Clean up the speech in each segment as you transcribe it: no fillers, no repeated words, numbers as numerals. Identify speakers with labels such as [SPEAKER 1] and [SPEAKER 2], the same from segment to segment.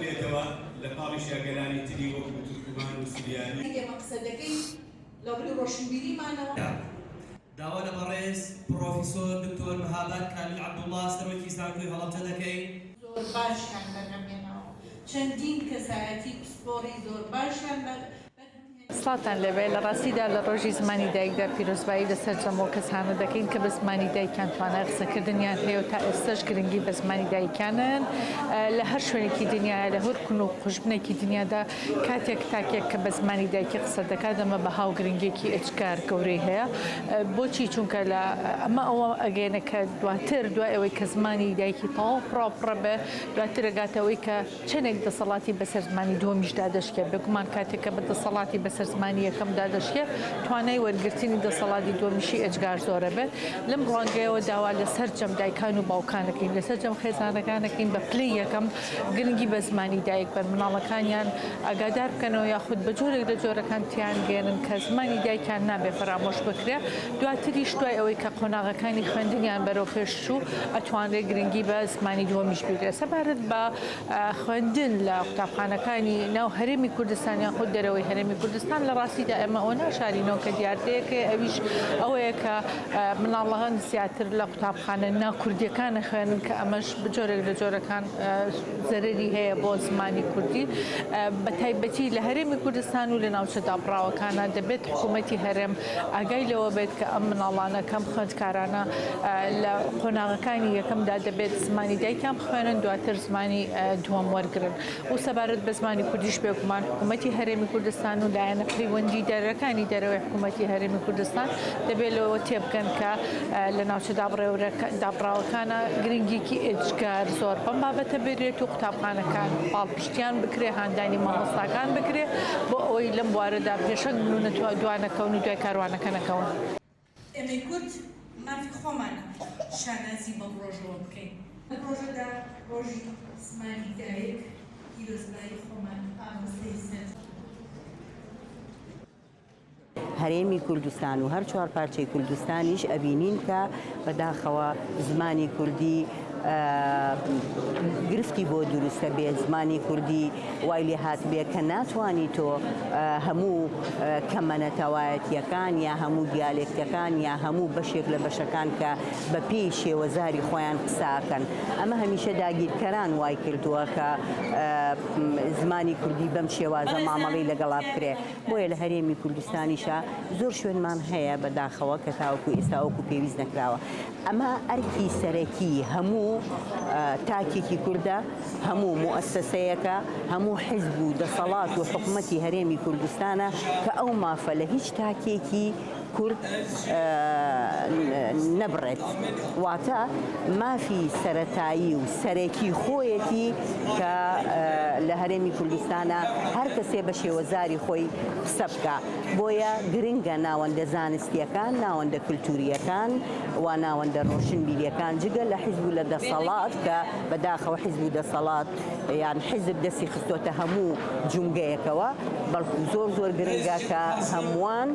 [SPEAKER 1] بيتوا لقارش قلاني تدي وقت تركمان وسرياني.
[SPEAKER 2] هي مقصدك لو بدو روشن بيري معنا.
[SPEAKER 3] داوانا برئيس بروفيسور دكتور مهابات كامل عبد الله سروي سانكوي هلا تدكي.
[SPEAKER 2] زور باش كان برنامجنا. چندین کسایتی سپوری زور باش کان.
[SPEAKER 4] سڵاتان لەبێ لە ڕاستیدا لە ڕۆژی زمانی دایکدا پیرۆزبایی لەسەر جەمەوە کەسانە دەکەین کە بە زمانی دایکیان توانای قسەکردنیان هەیە و تا ئێستاش گرنگی بە زمانی دایکیانن لە هەر شوێنێکی دنیاە لە هەر کون و خوشبنێکی دنیادا کاتێک تاکێک کە بە زمانی دایکی قسە دەکات دەمە بە هاو گرنگێکی ئەجگار گەورەی هەیە بۆچی چونکە لە ئەمە ئەوە ئەگەێنە کە دواتر دوای ئەوەی کە زمانی دایکی تەواو پڕۆپڕە بێ دواتر ئەگاتەوەی کە چەندێک دەسەڵاتی بەسەر زمانی دووەمیشدا دەشکێت بێگومان کاتێک کە بە دەسەڵاتی بەسەر زمانی یەکەمدا دەشکێت توانای وەرگرتنی دەسەڵاتی دووەمیشی ئەجگار زۆرە بێت لەم ڕوانگەیەوە داوا لەسەر جەم دایکان و باوکانەکەین لەسەر جەم خێزانەکانەکەین بە پلەی یەکەم گرنگی بە زمانی دایک بەر مناڵەکانیان ئاگادار بکەنەوە یاخود بە جۆرێک لە جۆرەکان تیان گێنن کە زمانی دایکیان نابێ فەرامۆش بکرێ دواتریش دوای ئەوەی کە قۆناغەکانی خوێندنیان بەرەو پێشچوو ئەتوانرێت گرنگی بە زمانی دووەمیش بگرێت سەبارەت بە خوێندن لە قوتابخانەکانی ناو هەرێمی کوردستان یاخود دەرەوەی هەرێمی کوردستان لە ڕاستیدا ئێمە ئەوە ناشارینەوە کە دیاردەیەکە ئەویش ئەوەیە کە مناڵەکان زیاتر لە قوتابخانە ناکوردیەکانە خوێنن کە ئەمەش جۆرێک لە جۆرەکان زەرری هەیە بۆ زمانی کوردی بە تایبەتی لە هەرێمی کوردستان و لە ناوچە دابڕاوەکانە دەبێت حکوومەتی هەرێم ئاگای لەوە بێت کە ئەم مناڵانە کەم خوێندکارانە لە قۆناغەکانی یەکەمدا دەبێت زمانی دایکیان بخوێنن دواتر زمانی دووەم وەرگرن و سەبارەت بە زمانی کوردیش بێگومان حکوومەتی هەرێمی کوردستان و لایەنە پەیوەندی دەرەکانی دەرەوەی حکوومەتی هەرێمی کوردستان دەبێت لەوە تێبکەن کە لە ناوچە دابڕاوەکانە گرنگێکی ئێجگار زۆر بەم بابەتە بێت و قوتابخانەکان پاڵپشتیان بکرێ هاندانی مامۆستاکان بکرێ بۆ ئەوەی لەم بوارەدا پێشەنگ دوانەکەون و دوای کاروانەکە نەکەون.
[SPEAKER 2] ئێمەی کورد مافی خۆمانە شانازی بەم ڕۆژەوە بکەین. ڕۆژەدا ڕۆژی زمانی دایک پیرۆزبایی خۆمان ئامۆستەی سەر
[SPEAKER 5] هەرێمی کوردستان و هەر چوار پارچەی کوردستانیش ئەبینین کە بەداخەوە زمانی کوردی گرفتی بۆ دروستە بێ زمانی کوردی وای لێ هات بێ کە ناتوانی تۆ هەموو کەمەنەتەوایەتیەکان یا هەموو دیالێکتەکان یا هەموو بەشێک لە بەشەکان کە بە پێی شێوەزاری خۆیان قساکەن ئەمە هەمیشە داگیرکەران وای کردووە کە زمانی کوردی بەم شێوازە مامەڵی لەگەڵا بکرێ بۆیە لە هەرێمی کوردستانیشە زۆر شوێنمان هەیە بەداخەوە کە تاوەکو ئێستا وەکو پێویست نەکراوە ئەمە ئەرکی سەرەکی هەموو تاکێکی کووردە هەموو موسسەیەکە هەموو حیزب و دەسەڵات و حکوومەتی هەرێمی کوردستانە کە ئەو مافە لە هیچ تاکێکی کورد نەبڕێت واتە مافی سەرەتایی و سەرەکی خۆیەتی کە لە هەرێمی کوردستانە هەر کەسێ بە شێوەزاری خۆی قسە بکە بۆیە گرنگە ناوەندە زانستیەکان ناوەندە کولتوریەکان و ناوەندە ڕۆشنبیریەکان جگە لە حیزب و لە دەسەڵات کە بەداخەوە حیزب و دەسەڵات یان حیزب دەستی خستۆتە هەموو جونگەیەکەوە بەڵکو زۆر زۆر گرنگە کە هەمووان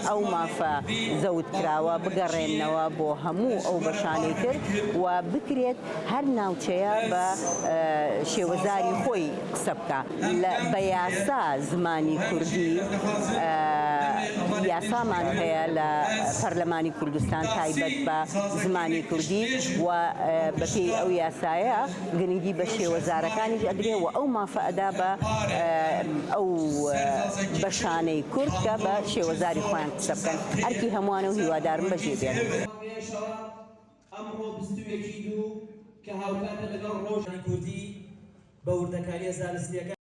[SPEAKER 5] ئەو مافە زەوت کراوە بگەڕێنەوە بۆ هەموو ئەو بەشانەی تر و بکرێت هەر ناوچەیە بە شێوەزاری خۆی قسە بکە بە یاسا زمانی کوردی یاسامان هەیە لە پەرلەمانی کوردستان تایبەت بە زمانی کوردی و بەپێی ئەو یاسایە گرنگی بە شێوەزارەکانیش ئەدرێ و ئەو مافە ئەدا بە ئەو بەشانەی کورد کە بە شێوەزاری خۆیان قسە بکەن ئەرکی هەمووانە و هیوادارم بەجێ بێن.
[SPEAKER 3] ئەمڕۆ 21 دوو کە هاوکاتە لەگەڵ ڕۆژانی کوردی بە وردەکاریە زانستیەکان